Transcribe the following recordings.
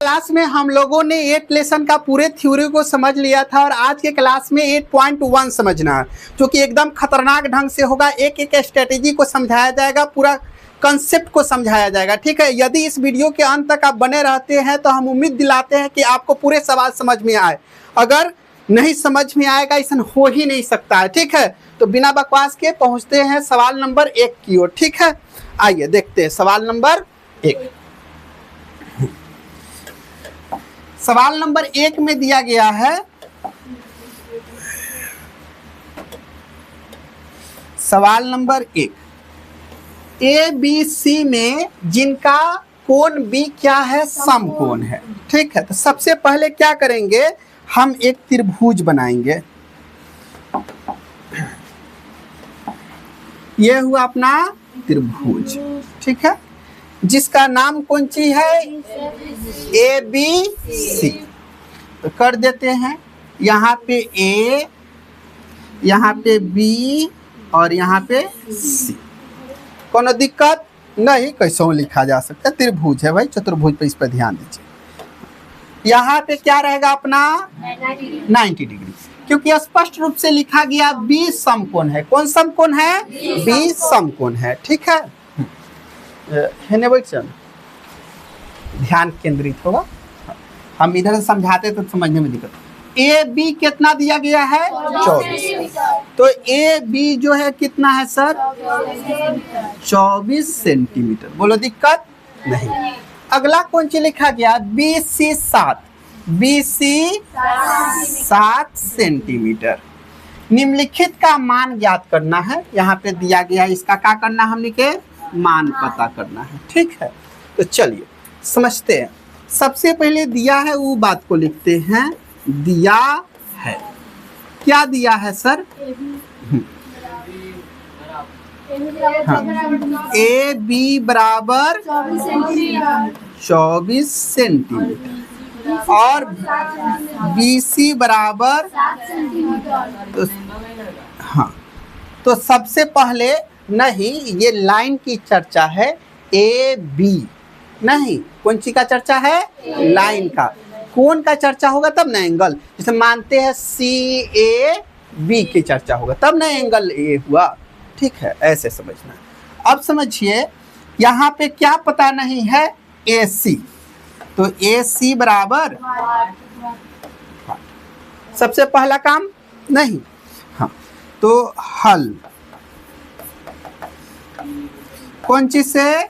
Class में हम लोगों ने 8 लेसन का पूरे थ्योरी को समझ लिया था और आज के क्लास में 8.1 समझना है जो कि एकदम खतरनाक ढंग से होगा। एक एक स्ट्रेटेजी को समझाया जाएगा, पूरा कंसेप्ट को समझाया जाएगा। ठीक है, यदि इस वीडियो के अंत तक आप बने रहते हैं तो हम उम्मीद दिलाते हैं कि आपको पूरे सवाल समझ में आए। अगर नहीं समझ में आएगा ऐसा हो ही नहीं सकता है। ठीक है, तो बिना बकवास के पहुंचते हैं सवाल नंबर 1 की ओर। ठीक है, आइए देखते हैं सवाल नंबर 1। सवाल नंबर 1 में दिया गया है, सवाल नंबर 1, ए बी सी में जिनका कोण बी क्या है, समकोण है। ठीक है, तो सबसे पहले क्या करेंगे, हम एक त्रिभुज बनाएंगे। ये हुआ अपना त्रिभुज। ठीक है, जिसका नाम कौन सी है, ए बी सी। तो कर देते हैं, यहाँ पे ए, यहाँ पे बी और यहाँ पे सी। कोनो दिक्कत नहीं, कैसे लिखा जा सकता है, त्रिभुज है भाई, चतुर्भुज पे इस पर ध्यान दीजिए। यहाँ पे क्या रहेगा अपना 90 डिग्री, क्योंकि स्पष्ट रूप से लिखा गया बी समकोण है। कौन समकोण है, बी समकोण है। ठीक है, ध्यान केंद्रित होगा। हम इधर से समझाते तो समझने में दिक्कत। ए बी कितना दिया गया है, 24। तो ए बी जो है कितना है सर, 24 सेंटीमीटर। बोलो दिक्कत नहीं। अगला कौन सी लिखा गया, B C 7, B C 7 centimetre. निम्नलिखित का मान ज्ञात करना है। यहाँ पे दिया गया, इसका क्या करना, हमने के मान पता करना है। ठीक है, तो चलिए समझते हैं। सबसे पहले दिया है वो बात को लिखते हैं। दिया है, क्या दिया है सर, ए बी बराबर 24 सेंटीमीटर और बी सी बराबर, तो हाँ, तो सबसे पहले नहीं, ये लाइन की चर्चा है, ए बी नहीं, कौन सी का चर्चा है, लाइन का। कोण का चर्चा होगा तब ना एंगल, जैसे मानते हैं सी ए बी की चर्चा होगा तब ना एंगल ए हुआ। ठीक है, ऐसे समझना। अब समझिए, यहाँ पे क्या पता नहीं है, ए सी। तो ए सी बराबर, सबसे पहला काम नहीं, हाँ, तो हल कौन चीज से,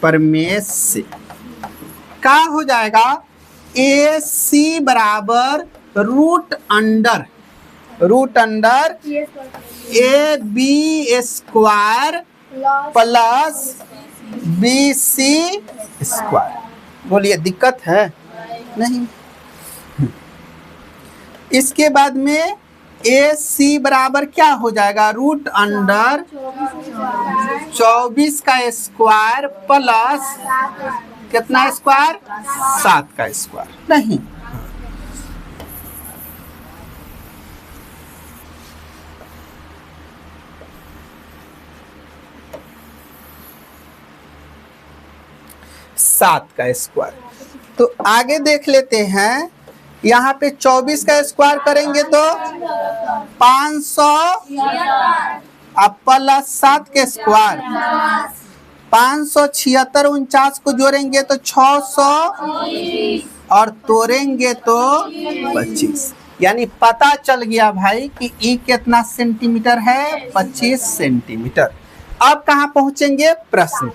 परमेश से। क्या हो जाएगा, ए सी बराबर root under A B square plus B C square. बोलिए दिक्कत है नहीं। इसके बाद में ए सी बराबर क्या हो जाएगा, रूट अंडर 24 का स्क्वायर प्लस कितना स्क्वायर, 7 का स्क्वायर। नहीं, सात का स्क्वायर। तो आगे देख लेते हैं, यहाँ पे 24 का स्क्वायर करेंगे तो 500 अब प्लस 7 के स्क्वायर 576, 49 को जोड़ेंगे तो 600 और तोड़ेंगे तो 25। यानी पता चल गया भाई कि ई कितना सेंटीमीटर है, 25 सेंटीमीटर। अब कहाँ पहुंचेंगे, प्रश्न।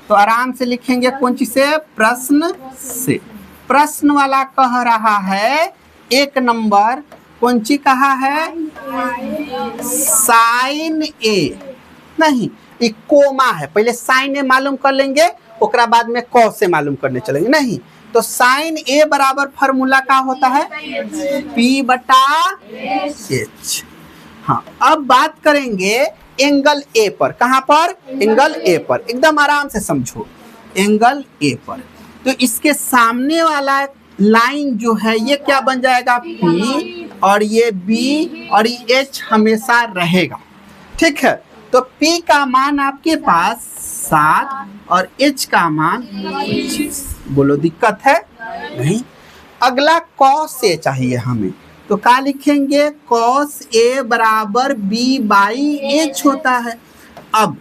तो आराम से लिखेंगे कौन चीज से, प्रश्न से। प्रश्न वाला कह रहा है 1 नंबर कौन सी कहा है, साइन ए नहीं, ये कोमा है। पहले साइन ए मालूम कर लेंगे, ओकरा बाद में कॉस से मालूम करने चलेंगे। नहीं, तो साइन ए बराबर फार्मूला का होता है P बटा H। हाँ, अब बात करेंगे एंगल ए पर। कहाँ पर, एंगल ए पर। एकदम आराम से समझो, एंगल ए पर। तो इसके सामने वाला लाइन जो है ये क्या बन जाएगा, P, और ये B और ये H हमेशा रहेगा। ठीक है, तो P का मान आपके पास 7 और H का मान 25। बोलो दिक्कत है? नहीं। अगला cos A चाहिए हमें, तो क्या लिखेंगे? cos A बराबर B बाई H होता है। अब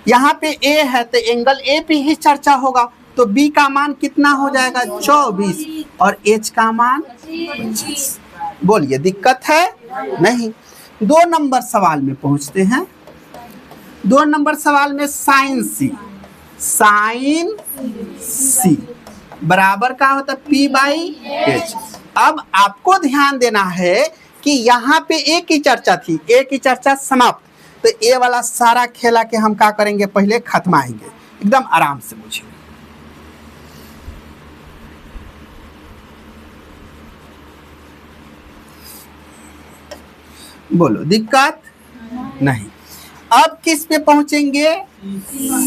यहाँ पे A है तो एंगल A पे ही चर्चा होगा, तो B का मान कितना हो जाएगा? 24 और H का मान 25। बोलिए दिक्कत है? नहीं। 2 नंबर सवाल में पहुंचते हैं। 2 नंबर सवाल में साइन C बराबर क्या होता है? P by H। अब आपको ध्यान देना है कि यहाँ पे A की चर्चा थी, A की चर्चा समाप्त, तो A वाला सारा खेला के हम क्या करेंगे? पहले खत्माएंगे, एकदम आराम से मुझे। बोलो दिक्कत? नहीं। अब किस पे पहुंचेंगे?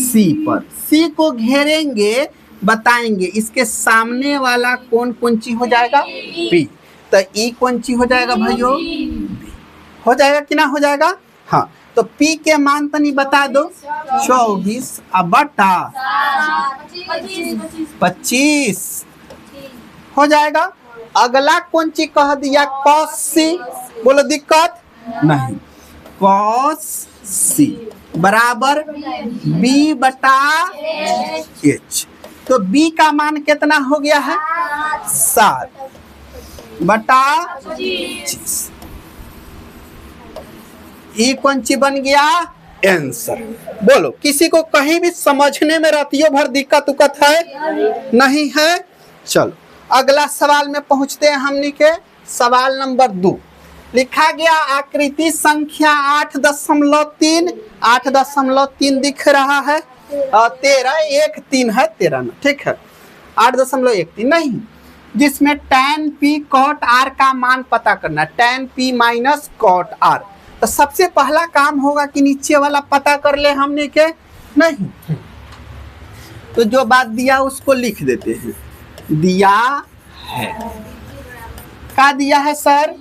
C पर। C को घेरेंगे, बताएंगे इसके सामने वाला कौन सी हो जाएगा? P। तो E कौन सी हो जाएगा भाइयों? B। हो जाएगा कि ना हो जाएगा? हाँ। तो P के मान तनी बता दो। 24 अब बटा 25 हो जाएगा। अगला कौन सी कह दिया? cos C। बोलो दिक्कत? नहीं। cos C बराबर B बटा H। तो B का मान कितना हो गया है? 7 बटा 25। E कौन सी बन गया? आंसर। बोलो किसी को कहीं भी समझने में रातियों भर दिक्कत उक्कत है? नहीं है। चलो अगला सवाल में पहुंचते हैं हमनी के। सवाल नंबर 2 लिखा गया आकृति संख्या 8.3 8.3 दिख रहा है, 13 है 13 ना, ठीक है 8.13 नहीं, जिसमें tan P cot R का मान पता करना, tan P minus cot R। तो सबसे पहला काम होगा कि नीचे वाला पता कर ले हमने के नहीं, तो जो बात दिया उसको लिख देते हैं। दिया है, क्या दिया है सर?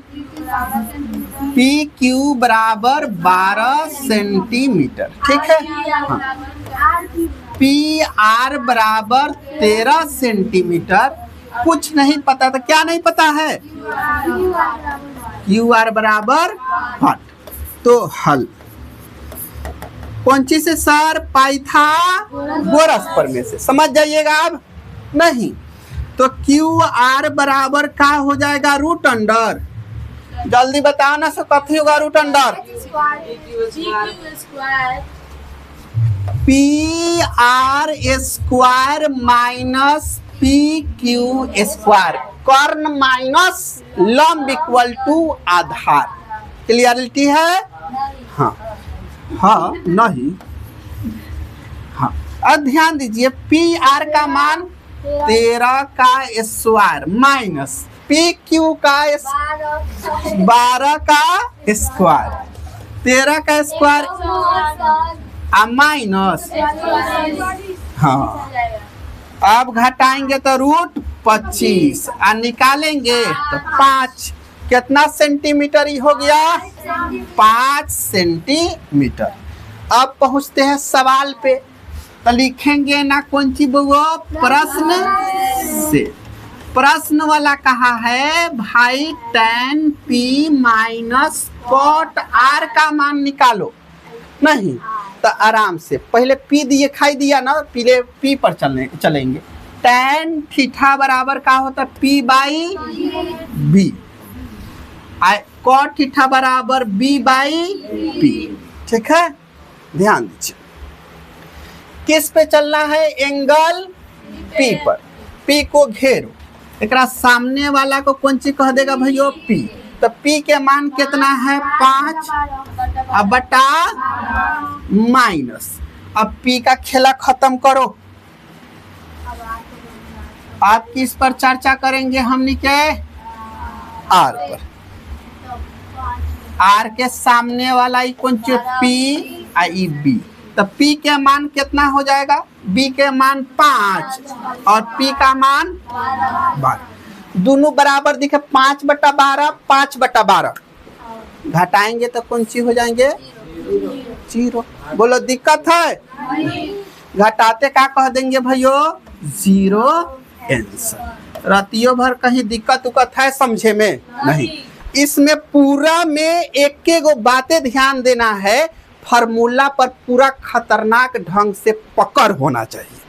PQ बराबर 12 सेंटीमीटर, ठीक है। हाँ। PR बराबर 13 सेंटीमीटर। कुछ नहीं पता, तो क्या नहीं पता है? QR बराबर 8। तो हल कौन सी से सर? पाइथागोरस प्रमेय से। समझ जाइएगा अब। नहीं तो QR बराबर क्या हो जाएगा? Root under. जल्दी बताओ ना, सो कथी होगा root under? PR square minus PQ square. कर्ण माइनस लंब इक्वल टू आधार। क्लियरिटी है? हाँ हाँ नहीं हाँ। अब ध्यान दीजिए, PR का मान 13 का स्क्वायर माइनस PQ का 12 का स्क्वायर, 13 का स्क्वायर माइनस, हाँ अब घटाएंगे तो रूट 25 और निकालेंगे तो 5। कितना सेंटीमीटर ही हो गया? 5 सेंटीमीटर। अब पहुंचते हैं सवाल पे, तो लिखेंगे ना कौन सी वो प्रश्न से। प्रश्न वाला कहा है भाई tan P minus cot R का मान निकालो। नहीं तो आराम से पहले P दिखाई दिया ना, पहले P पर चलेंगे। tan थीटा बराबर क्या होता है? P by B। cot theta बराबर B बाई P, ठीक है। ध्यान दीजिए किस पे चलना है? एंगल P पर। P को घेरो, एक सामने वाला को कौन सी कह देगा भैया? P। तो P के मान कितना है? 5 अब बटा माइनस। अब P का खेला खत्म करो। आप किस पर चर्चा करेंगे? हमने के R पर। R के सामने वाला ही कौन सी? P आई B। तो P के मान कितना हो जाएगा? B के मान 5 और P का मान 12। दोनों बराबर दिखे, 5/12 5/12 घटाएंगे तो कौन सी हो जाएंगे? 0। बोलो दिक्कत है? घटाते क्या कह देंगे भैयो? 0 आंसर। रातियों भर कहीं दिक्कत उक्कत है समझे में? नहीं। इसमें पूरा में एक एक गो बातें ध्यान देना है। फार्मूला पर पूरा खतरनाक ढंग से पकड़ होना चाहिए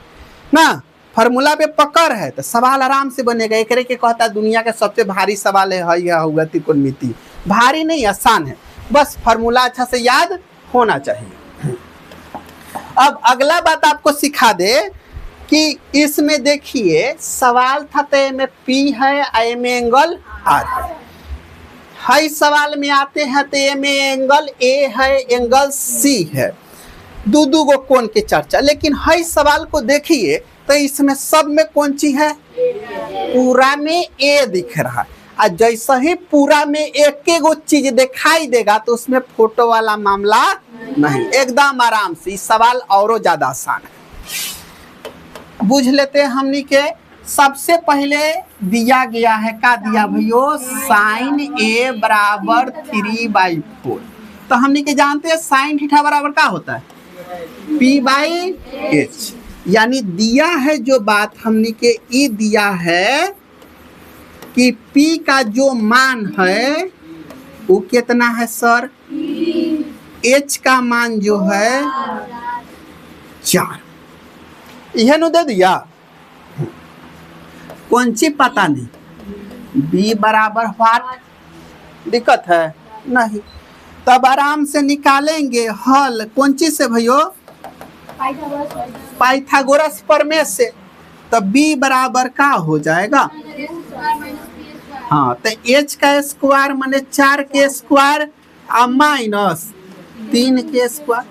ना। फार्मूला पे पकड़ है तो सवाल आराम से बनेगा। एक के कहता दुनिया का सबसे भारी सवाल है यह होगा त्रिकोणमिति। भारी नहीं, आसान है, बस फार्मूला अच्छा से याद होना चाहिए। अब अगला बात आपको सिखा दे कि इसमें देखिए सवाल था तो में P है, में एंगल R है। सवाल में आते हैं तो में एंगल A है, एंगल C है, दो गो कोण के चर्चा। लेकिन हई सवाल को देखिए तो इसमें सब में कौन चीज है? पूरा में A दिख रहा है। और जैसा ही पूरा में एक गो चीज दिखाई देगा तो उसमें फोटो वाला मामला नहीं, एकदम आराम से। इस सवाल औरों ज्यादा आसान है। बुझ लेते हैं हमनी के। सबसे पहले दिया गया है, का दिया भैयो? साइन A बराबर 3/4। तो हमनी के जानते हैं साइन थीटा बराबर क्या होता है? P/H। यानी दिया है जो बात हमनी के ई दिया है कि P का जो मान है वो कितना है सर? H का मान जो है 4। यह नु दे दिया, कौन सी पता नहीं। B बराबर व्हाट? दिक्कत है? नहीं। तब आराम से निकालेंगे हल कौन चीज से भैयो? पाइथागोरस प्रमेय से। तब B बराबर का हो जाएगा? हाँ, तो H का स्क्वायर माने 4 के स्क्वायर और माइनस 3 के स्क्वायर,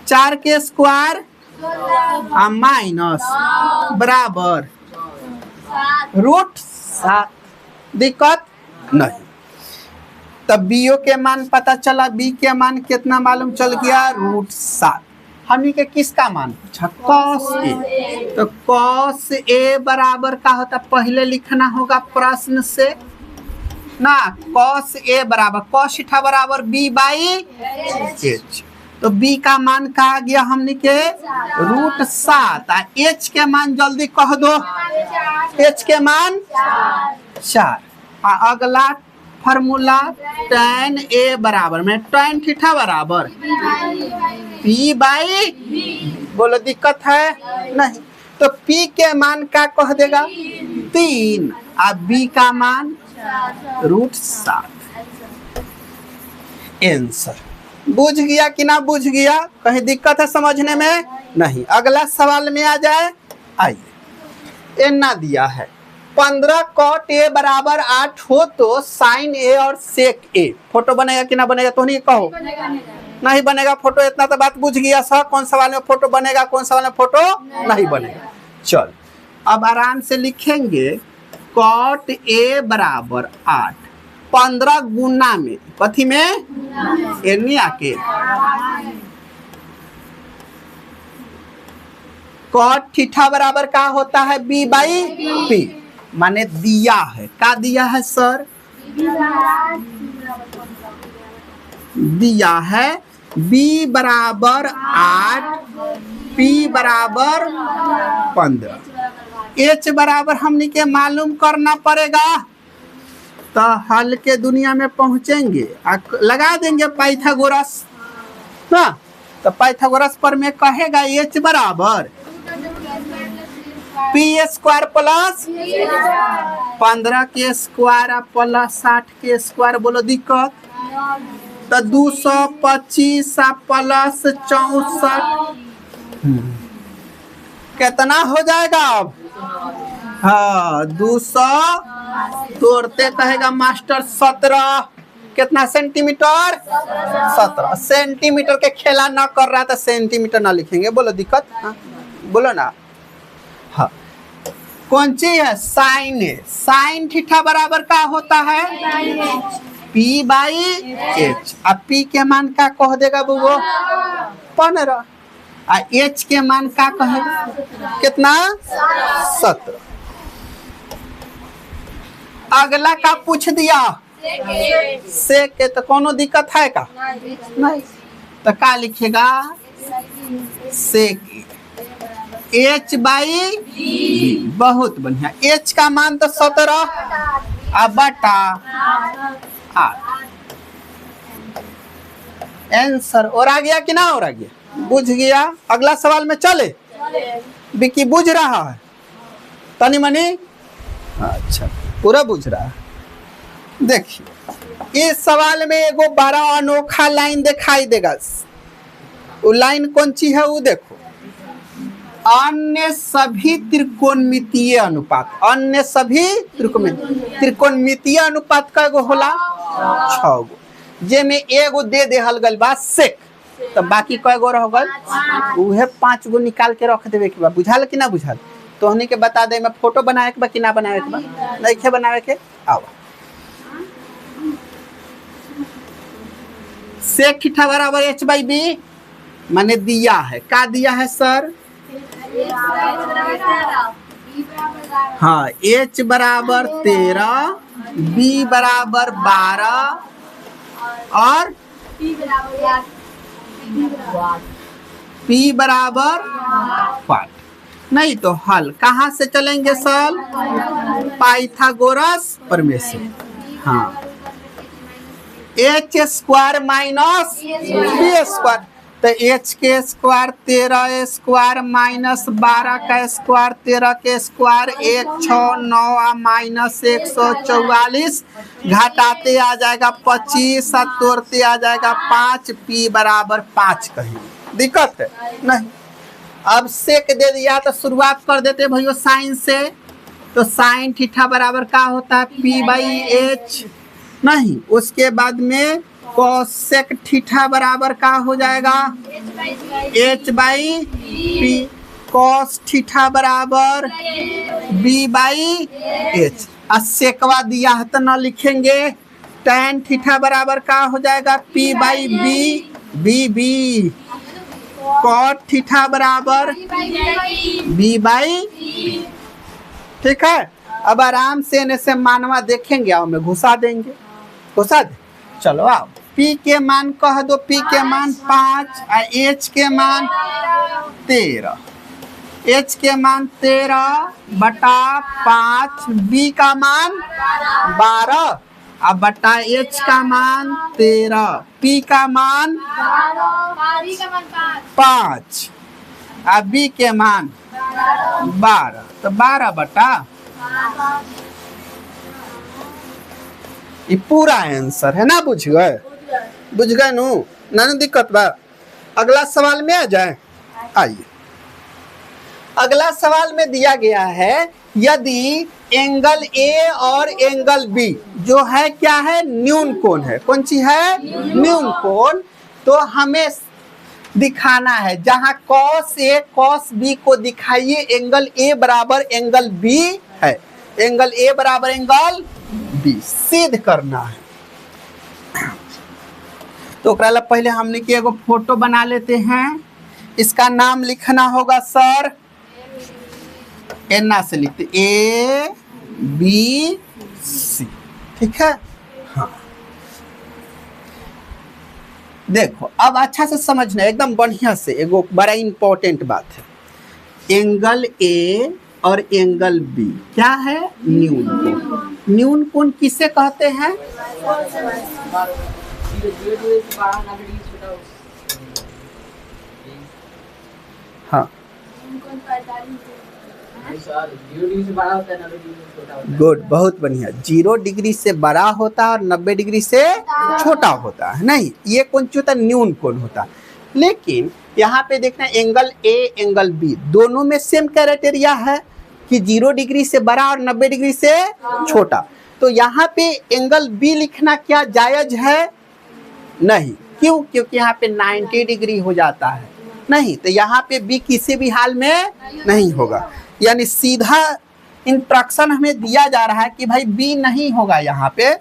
4 के स्क्वायर और माइनस बराबर √7। दिक्कत नहीं। तब बीओ के मान पता चला। बी के मान कितना मालूम चल गया? √7। हमनी के किसका मान पूछा? cos A। तो cos A बराबर का होता? पहले लिखना होगा प्रश्न से ना। cos A बराबर cos थीटा बराबर B/H। तो B का मान का आ गया हमनी के? √7। H के मान जल्दी कह दो। H के मान 4। अगला फार्मूला tan A बराबर में tan थीटा बराबर P/B। बोलो दिक्कत है? नहीं। तो P के मान का कह देगा? 3 और B का मान √7। आंसर बुझ गया कि ना बुझ गया? कहीं दिक्कत है समझने में? नहीं। अगला सवाल में आ जाए। आइए, ना दिया है 15 cot A बराबर 8 हो तो साइन A और सेक A फोटो बनेगा कि ना बनेगा? तो नहीं कहो। नहीं बनेगा फोटो। इतना तो बात बुझ गया सर। कौन सवाल में फोटो बनेगा, कौन सवाल में फोटो नहीं बनेगा? चल अब आराम से लिखेंगे cot A बराबर 8 15 गुना में कथी में? एनी आके cot थीटा बराबर का होता है? B/P। माने दिया है, का दिया है सर? दिया है B बराबर 8 P बराबर 15। H बराबर हमनी के मालूम करना पड़ेगा। तो हल के दुनिया में पहुंचेंगे, लगा देंगे पाइथागोरस ना। तो पाइथागोरस पर में कहेगा H बराबर P² प्लस 15 के स्क्वायर प्लस 60 के स्क्वायर। बोलो दिक्कत? तो 225 प्लस 64 कितना हो जाएगा? अब हाँ 200 तोड़ते कहेगा मास्टर 17 कितना सेंटीमीटर? 17 सेंटीमीटर के खेला ना कर रहा था, सेंटीमीटर ना लिखेंगे। बोलो दिक्कत? हाँ बोलो ना। हाँ कौन सी है? साइन ए। साइन थीटा बराबर का होता है? P/H। अब P के मान का कह देगा वो 15 और H के मान का कहेगा कितना? 17। अगला का पूछ दिया सेक के, तो कोनो दिक्कत है का? नहीं। तो क्या लिखेगा सेक H बाई B। बहुत बढ़िया। H का मान तो 17 अब बटा 8। आंसर और आ गया कि ना और आ गया? बुझ गया। अगला सवाल में चले। विकी बुझ रहा है तनी मनी? अच्छा पूरा बुझ रहा है। देखिए इस सवाल में एगो बड़ा अनोखा लाइन दिखाई देगा। वो लाइन कौन सी है वो देखो। अन्य सभी त्रिकोणमितीय अनुपात, अन्य सभी त्रिकोणमितीय अनुपात का एगो होला 6 गो, जे में एगो दे देहल गल बा सेक, तो बाकी कय गो रह गल? उहे 5 गो निकाल के रख देवे के बा। बुझाल कि ना बुझाल? तो हमनी के बता दे में फोटो बनावे के बा कि ना बनावे के बा? नइखे बनावे के। आओ सेक थीटा बराबर H बाई B माने दिया है। का दिया है सर? हाँ H बराबर 13, B बराबर 12 और P बराबर 5। नहीं तो हल कहाँ से चलेंगे सर? पाइथागोरस प्रमेय से। हाँ H square minus B square, तो H के स्क्वायर 13 स्क्वायर माइनस 12 का स्क्वायर 13 के स्क्वायर 1 6 9 माइनस 144 घटाते आ जाएगा 25 और तोड़ते आ जाएगा 5। P बराबर 5 कहीं दिक्कत है नहीं। अब सेक दे दिया तो शुरुआत कर देते भैया साइन से। तो साइन थीटा बराबर क्या होता है? P बाई H नहीं। उसके बाद में कोसेक थीटा बराबर क्या हो जाएगा? H by P। Cos theta बराबर B बाई H। सेकवा दिया है तो ना लिखेंगे। टैन थीटा बराबर क्या हो जाएगा? P by B। Cot theta बराबर B बाई। ठीक है। अब आराम से मानवा देखेंगे, आओ में घुसा देंगे। घुसा दे चलो आओ। P के मान कह दो। P के मान 5 और H के मान 13। H के मान 13 बटा 5, B का मान 12 अब बटा H का मान 13, P का मान 5 और B के मान 12, तो 12 बटा। ये पूरा आंसर है ना? बुझ गए? बुझ गए नु ना दिक्कत बा। अगला सवाल में आ जाए। आइए अगला सवाल में दिया गया है यदि एंगल A और एंगल B जो है क्या है? न्यून कोण है। कौन सी है? न्यून कोण। तो हमें दिखाना है जहां cos A cos B को दिखाइए एंगल A बराबर एंगल B है। एंगल A बराबर एंगल B सिद्ध करना है। तो पहले हमने की एगो फोटो बना लेते हैं। इसका नाम लिखना होगा सर, एना से लिखते A B C। ठीक है। हाँ देखो अब अच्छा से समझना एकदम बढ़िया से। एगो बड़ा इंपॉर्टेंट बात है। एंगल A और एंगल B क्या है? न्यून कोण। न्यून कोण किसे कहते हैं? हाँ गुड बहुत बढ़िया। 0 डिग्री से बड़ा होता है और 90 डिग्री से छोटा होता है। नहीं ये कौन सी होता है? न्यून कोण होता है। लेकिन यहाँ पे देखना एंगल A एंगल B दोनों में सेम क्राइटेरिया है कि 0 डिग्री से बड़ा और 90 डिग्री से छोटा। तो यहाँ पे एंगल B लिखना क्या जायज है? नहीं। क्यों? क्योंकि यहाँ पे 90 डिग्री हो जाता है। नहीं तो यहाँ पे B किसी भी हाल में नहीं होगा। यानी सीधा इंस्ट्रक्शन हमें दिया जा रहा है कि भाई B नहीं होगा यहाँ पे।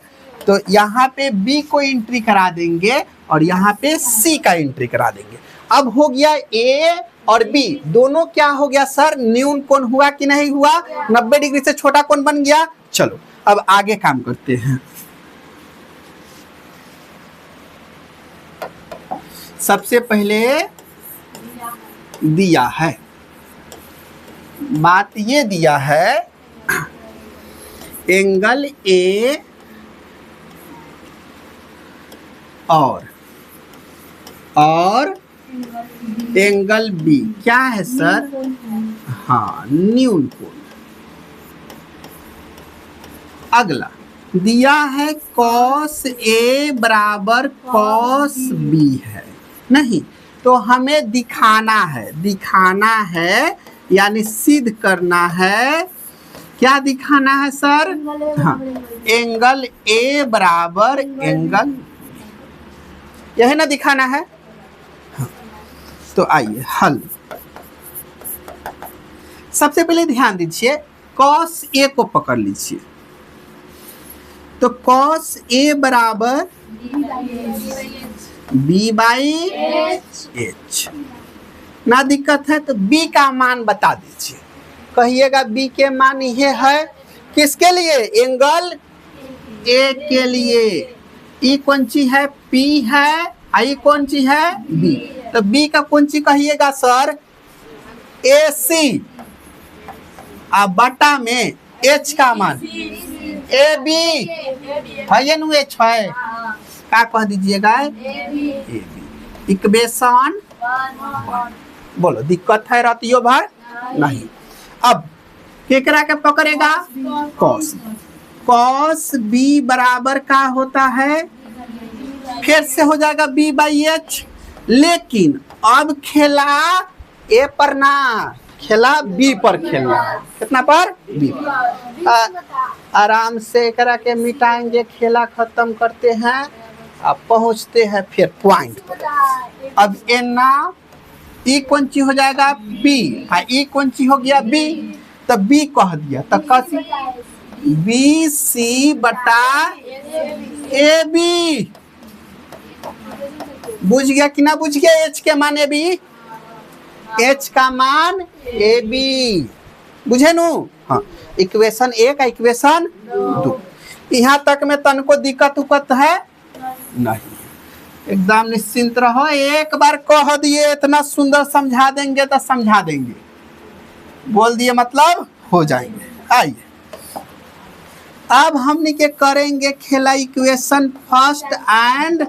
तो यहाँ पे B को एंट्री करा देंगे और यहाँ पे C का एंट्री करा देंगे। अब हो गया A और B दोनों क्या हो गया सर? न्यून कोण हुआ कि नहीं हुआ? 90 डिग्री से छोटा कोण बन गया। चलो अब आगे काम करते हैं। सबसे पहले दिया है, बात ये दिया है एंगल ए और एंगल बी क्या है सर? हाँ, न्यून कोण। अगला दिया है कॉस ए बराबर कॉस बी है, नहीं तो हमें दिखाना है यानी सिद्ध करना है। क्या दिखाना है सर? हाँ, एंगल ए बराबर एंगल, यही ना दिखाना है। हाँ, तो आइए हल। सबसे पहले ध्यान दीजिए, कॉस ए को पकड़ लीजिए, तो कॉस ए बराबर बी बाई एच। ना दिक्कत है तो बी का मान बता दीजिए, कहिएगा बी के मान ये है किसके लिए? एंगल ए के लिए। ई कौन सी है? पी है। आई कौन सी है? बी। तो बी का कौन सी कहिएगा सर? ए सी। अब बटा में एच का मान ए बी है नु, एच है, क्या कह दीजिएगा? A B. इक्वेशन बोलो, दिक्कत है रातियों भर? नहीं। अब केकरा के पकड़ेगा? कॉस। कॉस बी बराबर का होता है? फिर से हो जाएगा बी बाई एच, लेकिन अब खेला ए पर ना, खेला बी पर खेलना। कितना पर? बी। आराम से एकरा के मिटाएंगे, खेला खत्म करते हैं, अब पहुंचते हैं फिर पॉइंट पर। अब ए ना ई कौन सी हो जाएगा? बी। ई कौन सी हो गया? बी। तो बी कह दिया, तो कैसे? बी सी बटा ए बी। बुझ गया कि ना बुझ गया? एच के मान ए बी, एच का मान ए बी, बुझे नु? हाँ, इक्वेशन ए का इक्वेशन 2। यहाँ तक में तनको दिक्कत उकत है नहीं, एकदम निश्चिंत रहो। एक बार कह दिए इतना सुंदर समझा देंगे तो समझा देंगे, बोल दिए मतलब हो जाएंगे। आइए अब हमने के करेंगे खेला इक्वेशन फर्स्ट एंड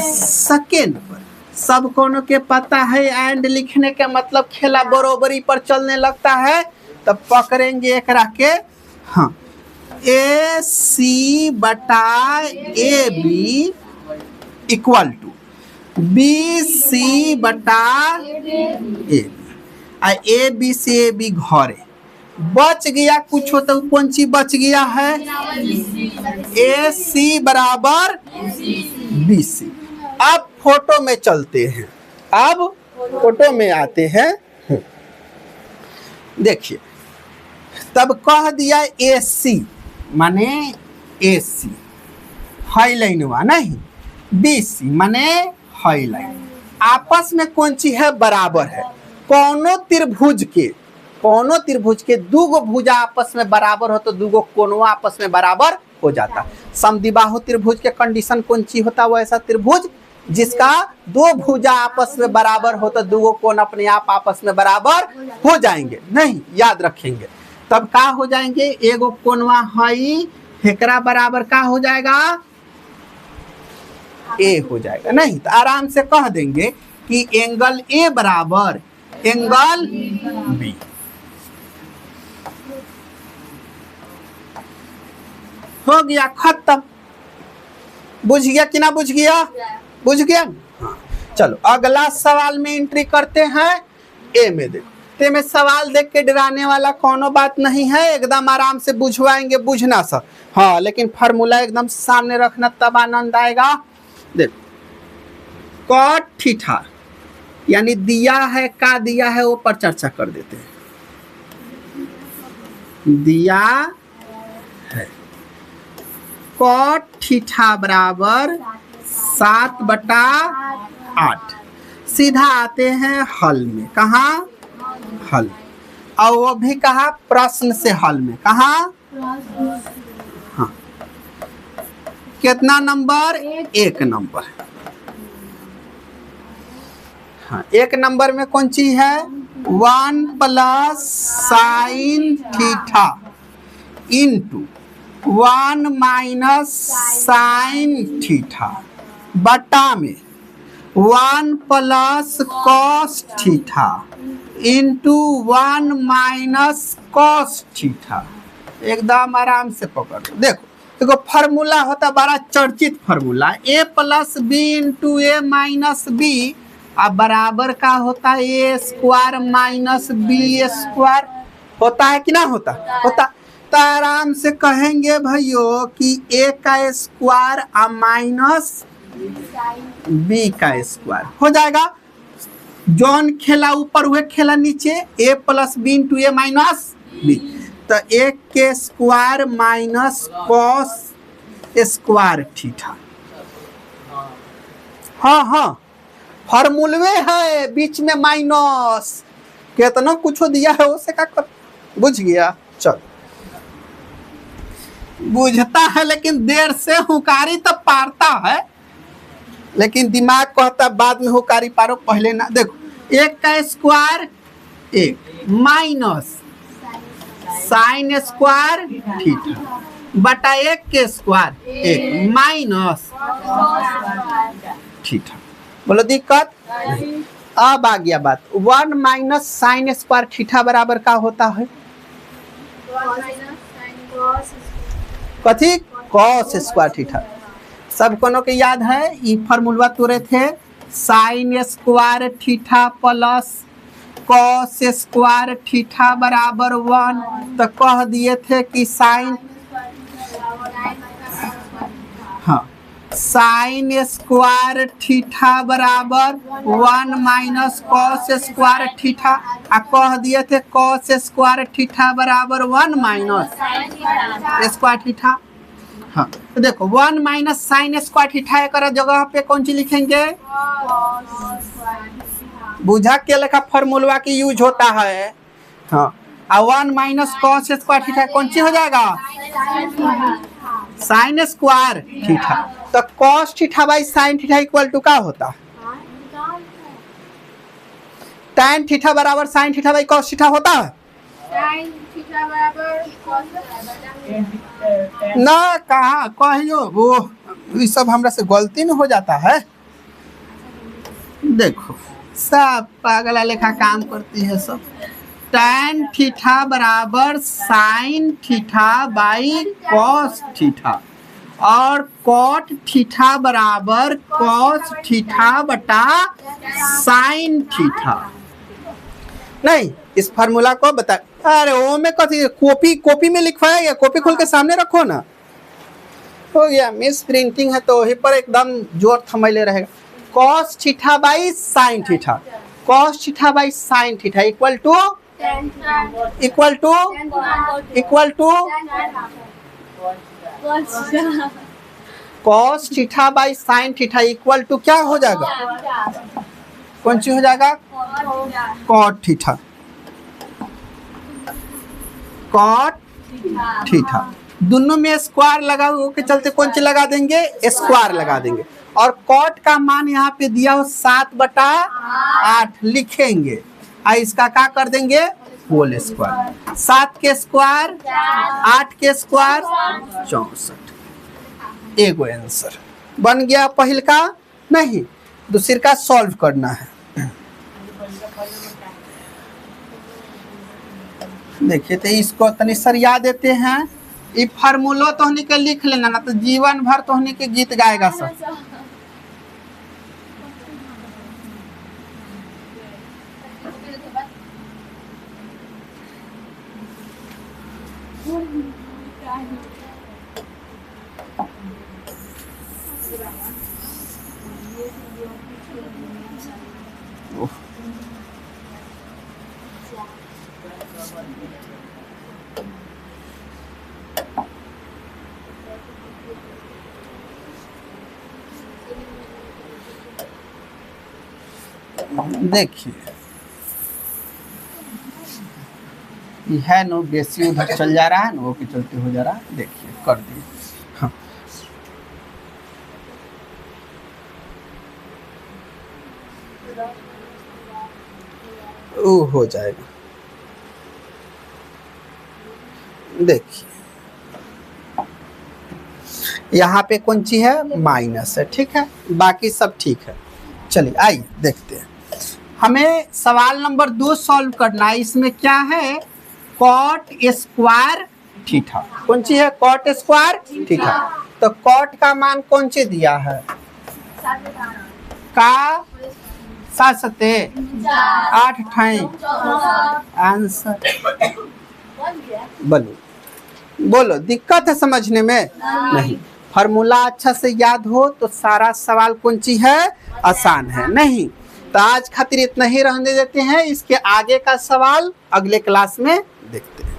सेकेंड पर। सब कोनो के पता है एंड लिखने के मतलब खेला बरोबरी पर चलने लगता है। तब पकड़ेंगे एकरा के, हाँ, ए सी बटा A B equal to B C बटा ए बी। ए बी से ए बी घरे बच गया कुछ हो तो कौन सी बच गया है? ए सी बराबर बी सी। अब फोटो में चलते हैं, अब फोटो में आते हैं। देखिए, तब कह दिया ए सी माने ए सी हाई लाइन हुआ, नहीं बी सी माने हाई लाइन। आपस में कौन सी है? बराबर है। कोनो त्रिभुज के दूगो भुजा आपस में बराबर हो तो दूगो कोणवा आपस में बराबर हो जाता। समद्विबाहु त्रिभुज के कंडीशन कौन सी होता? वो ऐसा त्रिभुज जिसका दो भुजा आपस में बराबर हो तो दूगो कोण अपने आप आपस में बराबर हो जाएंगे, नहीं याद रखेंगे। तब का हो जाएंगे? एगो कोणवा हई हेकरा बराबर का हो जाएगा? ए हो जाएगा, नहीं तो आराम से कह देंगे कि एंगल ए बराबर एंगल बी। हो गया खत्म। बुझ गया कि ना बुझ गया? बुझ गया। हाँ, चलो अगला सवाल में एंट्री करते हैं। ए में देखो, ते में सवाल देख के डराने वाला कोनो बात नहीं है, एकदम आराम से बुझवाएंगे, बुझना सर। हाँ, लेकिन फार्मूला एकदम सामने रखना तब आनंद आएगा। देखो, कॉट थीटा यानी दिया है, का दिया है वो पर चर्चा कर देते हैं। दिया है कॉट थीटा बराबर 7/8। सीधा आते हैं हल में। कहाँ? हल। और वो भी कहा प्रश्न से हल में। कहाँ? हाँ, कितना नंबर? 1 नंबर। हाँ, एक नंबर में कौन चीज है 1 plus sine theta into 1 minus sine theta बटा में 1 plus cos theta into 1 minus cos theta. एकदम आराम से पकड़ लो। देखो फार्मूला होता बड़ा चर्चित formula a plus B into A minus B अब बराबर का होता है A square minus B square. होता है कि ना होता तो आराम से कहेंगे भैया कि a का स्क्वायर और माइनस b का स्क्वायर हो जाएगा। जौन खेला ऊपर हुए खेला नीचे a plus B into A minus B तो 1 के square minus cos square theta. हाँ फॉर्मूले है बीच में माइनस कितना कुछ दिया है उसे क्या कर बुझ गया। चल बुझता है लेकिन देर से हुकारी तो पारता है लेकिन दिमाग कहता बाद में हुकारी पारो पहले ना। देखो 1 का square 1 minus sign square theta बटा 1 के स्क्वायर 1 माइनस थीटा। बोलो दिक्कत। अब आ गया बात 1 माइनस साइन स्क्वायर थीटा बराबर का होता है कथी कॉस स्क्वायर थीटा। सब कोनो के याद है ये फार्मूला तोरे थे sign square theta plus cos square theta बराबर 1 तो कह दिए थे कि साइन हाँ साइन स्क्वायर थीटा बराबर 1 माइनस कॉस स्क्वायर थीटा आ कह दिए थे कॉस स्क्वायर थीटा बराबर 1 माइनस स्क्वायर थीटा। हाँ तो देखो 1 माइनस साइन स्क्वायर थीटा एक जगह पे कौन सी लिखेंगे बुझा के लेखा फॉर्मूला की यूज होता है। हाँ 1 माइनस कॉस स्क्वायर थीटा कौन सी हो जाएगा साइन स्क्वायर थीटा। तो cos theta by sine theta equal to क्या होता tan थीटा बराबर sine theta by cos theta होता है ना कहा कहियो वो ये सब हमरा से गलती में हो जाता है। देखो सब पागला लेखा काम करती है सब। tan थीटा बराबर sine theta by cos theta और कॉट थीटा बराबर कॉस थीटा बटा साइन थीटा। नहीं इस फार्मूला को बता अरे ओ में कथी कॉपी में लिखवाया गया कॉपी खोल के सामने रखो ना। हो गया मिस प्रिंटिंग है तो वही पर एकदम जोर थमैले रहेगा। Cos theta by sine theta cos theta by sine theta equal to cos theta by sine theta equal to क्या हो जाएगा कौन सी हो जाएगा कॉट थीटा दोनों में स्क्वायर लगा के चलते कौन सी लगा देंगे स्क्वायर लगा देंगे और कॉट का मान यहाँ पे दिया हो 7/8 लिखेंगे और इसका क्या कर देंगे होल स्क्वायर 7 के स्क्वायर 8 के स्क्वायर 64। एगो आंसर बन गया पहल का नहीं दूसरे का सॉल्व करना है। देखिए तो इसको तनी सरिया देते हैं ये फार्मूला तोहनी के लिख लेना ना तो जीवन भर तोहनी के गीत गाएगा सब। देखिए ये है नो बेसी उधर चल जा रहा है ना वो के चलते हो जा रहा है। देखिए कर दिए हाँ वो हो जाएगा। देखिए यहाँ पे कौन सी है, माइनस है, ठीक है, बाकी सब ठीक है। चलिए आइए देखते हैं, हमें सवाल नंबर 2 सॉल्व करना है। इसमें क्या है, कॉट स्क्वायर थीटा, कौन सी है, कॉट स्क्वायर थीटा। तो कॉट का मान कौन से दिया है, का 7 सते 8 ठाई आंसर। बोलो दिक्कत है समझने में, नहीं। फार्मूला अच्छा से याद हो तो सारा सवाल कौन सी है, आसान है। नहीं तो आज खातिर इतना ही रहने देते हैं, इसके आगे का सवाल अगले क्लास में देखते हैं।